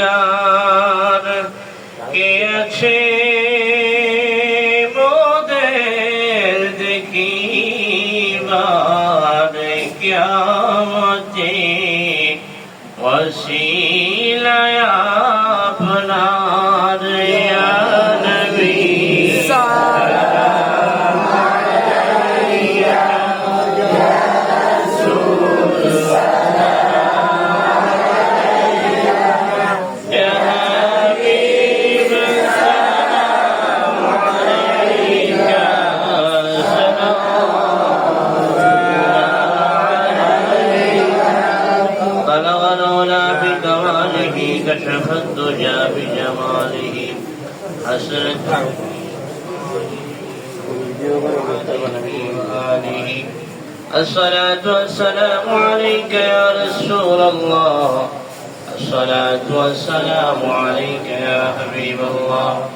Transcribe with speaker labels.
Speaker 1: গান কে আছে মোদের দেখিবার কিয়ামতে ওসিলায় আপনার ইয়া নবী كشف الدجى بجماله حسنت وآله. الصلاة والسلام عليك يا رسول الله، الصلاة والسلام عليك يا حبيب الله.